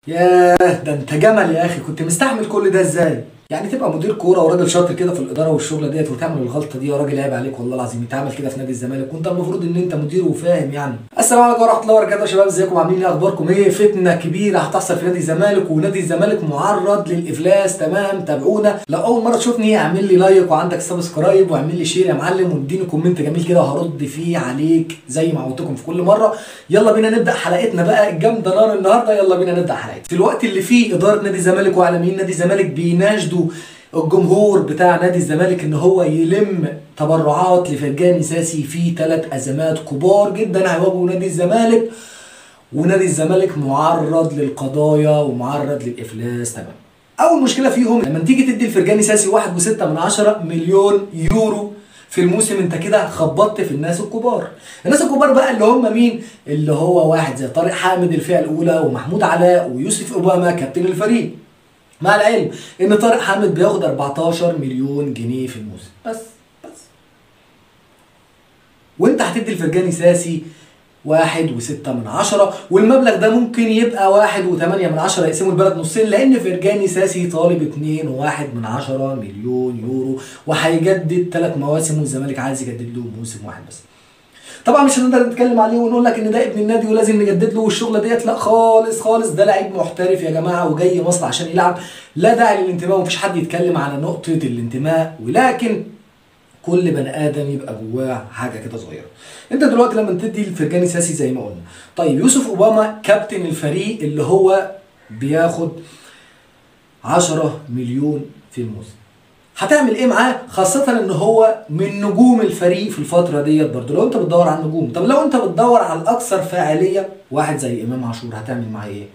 ياه، ده انت جمل يا اخي. كنت مستحمل كل ده ازاي؟ يعني تبقى مدير كوره وراجل شاطر كده في الاداره والشغله ديت وتعمل الغلطه دي؟ يا راجل عيب عليك والله العظيم. يتعمل كده في نادي الزمالك وانت المفروض ان انت مدير وفاهم يعني. السلام عليكم ورحمه الله وبركاته يا شباب، ازيكم عاملين ايه؟ اخباركم ايه؟ فتنه كبيره هتحصل في نادي الزمالك، ونادي الزمالك معرض للافلاس. تمام، تابعونا. لو اول مره تشوفني اعمل لي لايك وعندك سبسكرايب واعمل لي شير يا معلم، واديني كومنت جميل كده وهرد فيه عليك زي ما عودتكم في كل مره. يلا بينا نبدا حلقتنا بقى الجامده نار النهارده. يلا بينا نبدا حلقتنا في الوقت اللي فيه اداره نادي الزمالك واعلاميين نادي الزمالك بيناشدوا الجمهور بتاع نادي الزمالك ان هو يلم تبرعات لفرجاني ساسي في 3 ازمات كبار جدا هيواجهوا نادي الزمالك، ونادي الزمالك معرض للقضايا ومعرض للافلاس. تمام، اول مشكله فيهم لما تيجي تدي لفرجاني ساسي 1.6 مليون يورو في الموسم، انت كده خبطت في الناس الكبار. الناس الكبار بقى اللي هم مين؟ اللي هو واحد زي طارق حامد الفئه الاولى، ومحمود علاء، ويوسف اوباما كابتن الفريق. مع العلم ان طارق حامد بياخد 14 مليون جنيه في الموسم بس. وانت هتدي لفرجاني ساسي 1.6، والمبلغ ده ممكن يبقى 1.8 يقسموا البلد نصين، لان فرجاني ساسي طالب 2.1 مليون يورو، وهيجدد 3 مواسم والزمالك عايز يجدد له موسم واحد بس. طبعا مش هنقدر نتكلم عليه ونقول لك ان ده ابن النادي ولازم نجدد له والشغله ديت، لا خالص خالص. ده لعيب محترف يا جماعه وجاي مصر عشان يلعب، لا داعي للانتماء ومفيش حد يتكلم على نقطه الانتماء. ولكن كل بني ادم يبقى جواه حاجه كده صغيره. انت دلوقتي لما تدي لفرجاني ساسي زي ما قلنا، طيب يوسف اوباما كابتن الفريق اللي هو بياخد 10 مليون في الموسم، هتعمل ايه معاه؟ خاصة ان هو من نجوم الفريق في الفترة ديت. برضه لو انت بتدور على النجوم، طب لو انت بتدور على الاكثر فاعلية، واحد زي امام عاشور، هتعمل معاه ايه؟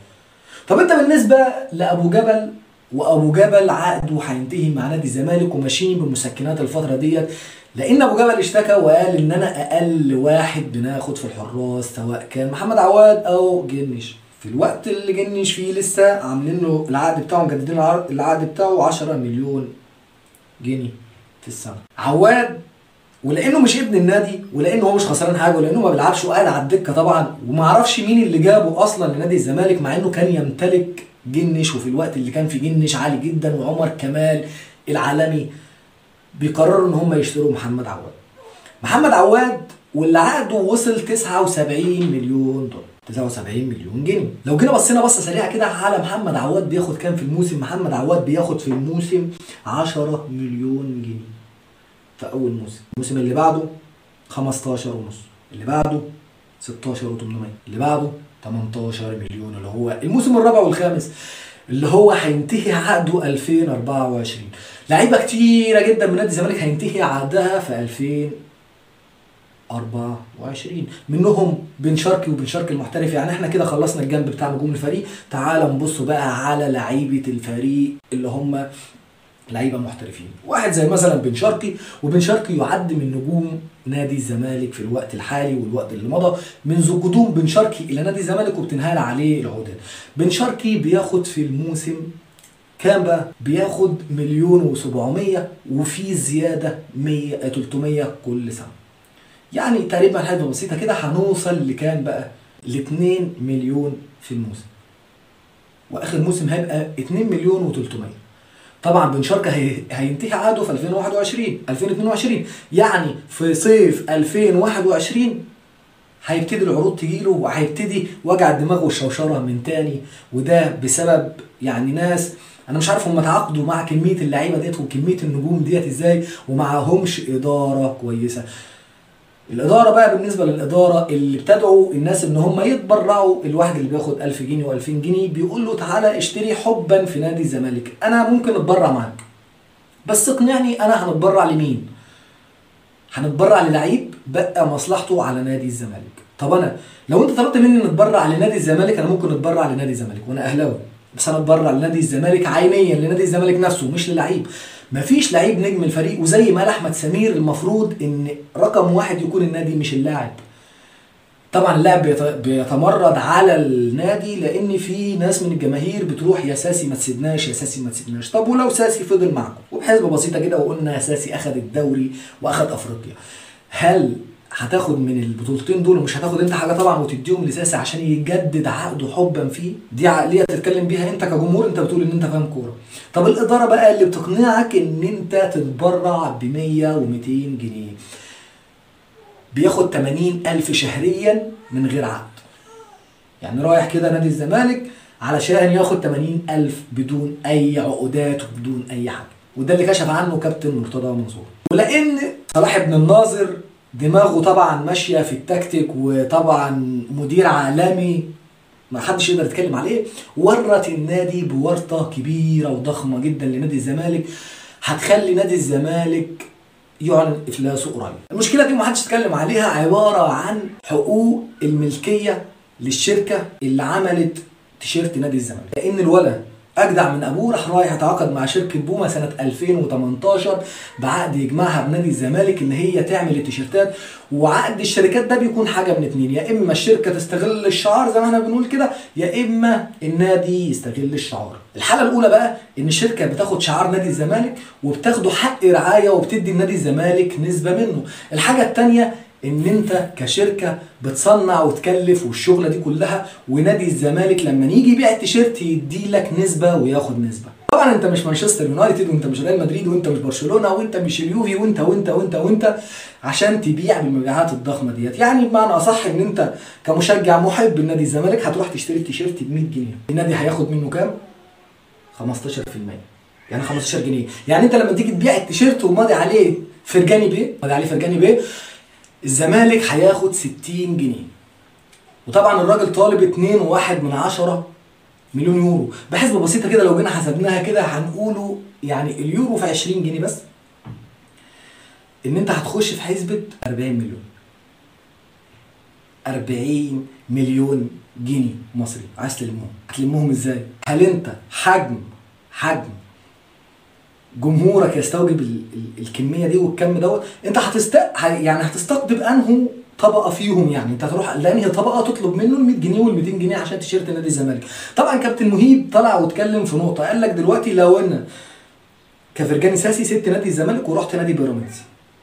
طب انت بالنسبة لابو جبل، وابو جبل عقده هينتهي مع نادي الزمالك وماشيين بمسكنات الفترة ديت، لان ابو جبل اشتكى وقال ان انا اقل واحد بناخد في الحراس سواء كان محمد عواد او جنش. في الوقت اللي جنش فيه لسه عاملين له العقد بتاعه، مجددين العقد بتاعه 10 مليون جنيه في السنه. عواد ولانه مش ابن النادي، ولانه هو مش خسران حاجه، ولانه ما بيلعبش وقاعد على الدكه طبعا، وما اعرفش مين اللي جابه اصلا لنادي الزمالك، مع انه كان يمتلك جنش، وفي الوقت اللي كان في جنش عالي جدا وعمر كمال العالمي، بيقرروا ان هم يشتروا محمد عواد. محمد عواد واللي عقده وصل 79 مليون دولار، 79 مليون جنيه. لو جينا بصينا بصه سريعه كده على محمد عواد بياخد كام في الموسم، محمد عواد بياخد في الموسم 10 مليون جنيه في اول موسم. الموسم اللي بعده 15 ونص، اللي بعده 16 و800، اللي بعده 18 مليون، اللي هو الموسم الرابع والخامس اللي هو هينتهي عقده 2024. لعيبه كتيره جدا من نادي الزمالك هينتهي عقدها في 2024، منهم بن شرقي وبن شرقي المحترف. يعني احنا كده خلصنا الجنب بتاع نجوم الفريق. تعال نبصوا بقى على لعيبه الفريق اللي هم لعيبه محترفين. واحد زي مثلا بن شرقي، وبن شرقي يعد من نجوم نادي الزمالك في الوقت الحالي والوقت اللي مضى. منذ قدوم بن شرقي الى نادي الزمالك وبتنهال عليه العقود. بن شرقي بياخد في الموسم كام بقى؟ بياخد 1,700,000 وفي زياده 300 كل سنه. يعني تقريبا حاجه بسيطه كده هنوصل لكام بقى؟ ل 2 مليون في الموسم. واخر موسم هيبقى 2 مليون و300. طبعا بن شرقي هينتهي عقده في 2022. يعني في صيف 2021 هيبتدي العروض تجيله، وهيبتدي وجع الدماغ والشوشره من تاني. وده بسبب يعني ناس انا مش عارف هم تعاقدوا مع كميه اللعيبه ديت وكميه النجوم ديت ازاي، ومعهمش اداره كويسه. الاداره بقى بالنسبه للاداره اللي بتدعو الناس ان هم يتبرعوا، الواحد اللي بياخد 1000 جنيه و2000 جنيه بيقول له تعالى اشتري حبا في نادي الزمالك، انا ممكن اتبرع معاك بس اقنعني انا هنتبرع لمين؟ هنتبرع للعيب بقى مصلحته على نادي الزمالك. طب انا لو انت طلبت مني نتبرع لنادي الزمالك، انا ممكن اتبرع لنادي الزمالك وانا اهلاوي، بس انا اتبرع لنادي الزمالك عينيا، لنادي الزمالك نفسه مش للعيب. مفيش لعيب نجم الفريق، وزي ما قال احمد سمير المفروض ان رقم 1 يكون النادي مش اللاعب. طبعا اللاعب بيتمرد على النادي لان في ناس من الجماهير بتروح يا ساسي ما تسيبناش، يا ساسي ما تسيبناش. طب ولو ساسي فضل معكم وبحسبه بسيطه كده وقلنا ساسي اخذ الدوري واخذ افريقيا، هل هتاخد من البطولتين دول ومش هتاخد انت حاجه طبعا وتديهم لساسي عشان يجدد عقده حبا فيه؟ دي عقليه تتكلم بيها انت كجمهور؟ انت بتقول ان انت فاهم كوره. طب الاداره بقى اللي بتقنعك ان انت تتبرع ب 100 و200 جنيه، بياخد 80,000 شهريا من غير عقد. يعني رايح كده نادي الزمالك علشان ياخد 80,000 بدون اي عقودات وبدون اي حاجه، وده اللي كشف عنه كابتن مرتضى منصور. ولان صلاح بن الناظر دماغه طبعا ماشيه في التكتيك وطبعا مدير عالمي ما حدش يقدر يتكلم عليه، ورط النادي بورطه كبيره وضخمه جدا لنادي الزمالك هتخلي نادي الزمالك يعلن افلاسه قريب. المشكله دي محدش يتكلم عليها، عباره عن حقوق الملكيه للشركه اللي عملت تيشيرت نادي الزمالك، لان الولد اجدع من ابوه راح رايح يتعاقد مع شركه بوما سنه 2018 بعقد يجمعها بنادي الزمالك ان هي تعمل التيشيرتات. وعقد الشركات ده بيكون حاجه من اتنين، يا اما الشركه تستغل الشعار زي ما احنا بنقول كده، يا اما النادي يستغل الشعار. الحاله الاولى بقى ان الشركه بتاخد شعار نادي الزمالك وبتاخده حق رعايه وبتدي لنادي الزمالك نسبه منه. الحاجه الثانيه ان انت كشركه بتصنع وتكلف والشغله دي كلها، ونادي الزمالك لما يجي يبيع التيشيرت يدي لك نسبه وياخد نسبه. طبعا انت مش مانشستر يونايتد وانت مش ريال مدريد وانت مش برشلونه وانت مش اليوفي وانت وانت وانت وانت عشان تبيع بالمبيعات الضخمه ديت. يعني بمعنى اصح ان انت كمشجع محب لنادي الزمالك هتروح تشتري التيشيرت ب 100 جنيه، النادي هياخد منه كام؟ 15%، يعني 15 جنيه. يعني انت لما تيجي تبيع التيشيرت وماضي عليه فرجاني بيه الزمالك هياخد 60 جنيه. وطبعا الراجل طالب 2.1 مليون يورو. بحسبه بسيطه كده لو جينا حسبناها كده هنقوله يعني اليورو في 20 جنيه بس، ان انت هتخش في حسبه 40 مليون. 40 مليون جنيه مصري عايز تلمهم، هتلمهم ازاي؟ هل انت حجم جمهورك يستوجب الكميه دي والكم دوت؟ انت هتستقطب انه طبقه فيهم؟ يعني انت هتروح لانهي طبقه تطلب منه ال 100 جنيه وال 200 جنيه عشان تيشيرت نادي الزمالك؟ طبعا كابتن مهيب طلع واتكلم في نقطه، قال لك دلوقتي لو انا كفرجاني ساسي سبت نادي الزمالك ورحت نادي بيراميدز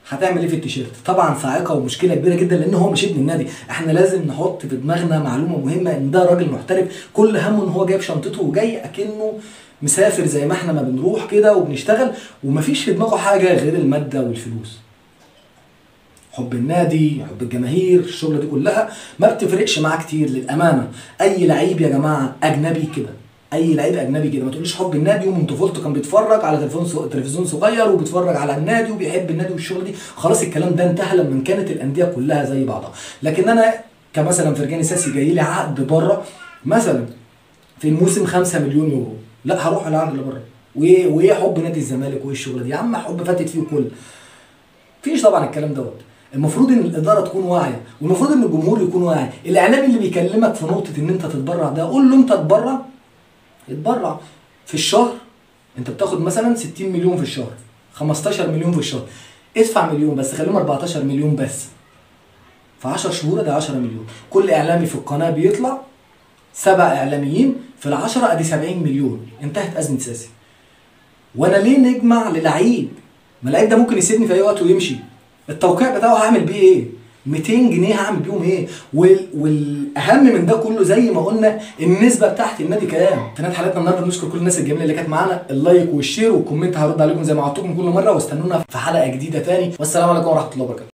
هتعمل ايه في التيشيرت؟ طبعا صاعقه ومشكله كبيره جدا لان هو مش ابن النادي. احنا لازم نحط في دماغنا معلومه مهمه ان ده راجل محترف كل همه ان هو جايب شنطته وجاي اكنه مسافر زي ما احنا ما بنروح كده وبنشتغل، ومفيش في دماغه حاجه غير الماده والفلوس. حب النادي، حب الجماهير، الشغله دي كلها ما بتفرقش معاه كتير للامانه. اي لعيب يا جماعه اجنبي كده، اي لعيب اجنبي كده، ما تقوليش حب النادي ومن طفولته كان بيتفرج على تلفزيون صغير وبيتفرج على النادي وبيحب النادي والشغله دي، خلاص الكلام ده انتهى لما كانت الانديه كلها زي بعضها. لكن انا كمثلا فرجاني ساسي جاي لي عقد بره مثلا في الموسم 5 مليون يورو، لا هروح العقد اللي بره. وايه حب نادي الزمالك وايه الشغله دي؟ يا عم حب فاتت فيه كل. مفيش طبعا الكلام دوت. المفروض ان الاداره تكون واعيه، والمفروض ان الجمهور يكون واعي. الاعلامي اللي بيكلمك في نقطه ان انت تتبرع ده قول له انت اتبرع في الشهر. انت بتاخد مثلا 60 مليون في الشهر، 15 مليون في الشهر، ادفع مليون بس، خليهم 14 مليون بس في 10 شهور، ده 10 مليون. كل اعلامي في القناه بيطلع 7 اعلاميين في ال10 ادي 70 مليون، انتهت ازمه ساسي. وانا ليه نجمع للعيب؟ ما اللعيب ده ممكن يسيبني في اي وقت ويمشي. التوقيع بتاعه هعمل بيه ايه؟ 200 جنيه هعمل بيهم ايه؟ والاهم من ده كله زي ما قلنا النسبه بتاعت النادي كام؟ في نهايه حلقتنا النهارده بنشكر كل الناس الجميله اللي كانت معانا، اللايك والشير والكومنت هرد عليكم زي ما وعدتكم كل مره، واستنونا في حلقه جديده تاني، والسلام عليكم ورحمه الله وبركاته.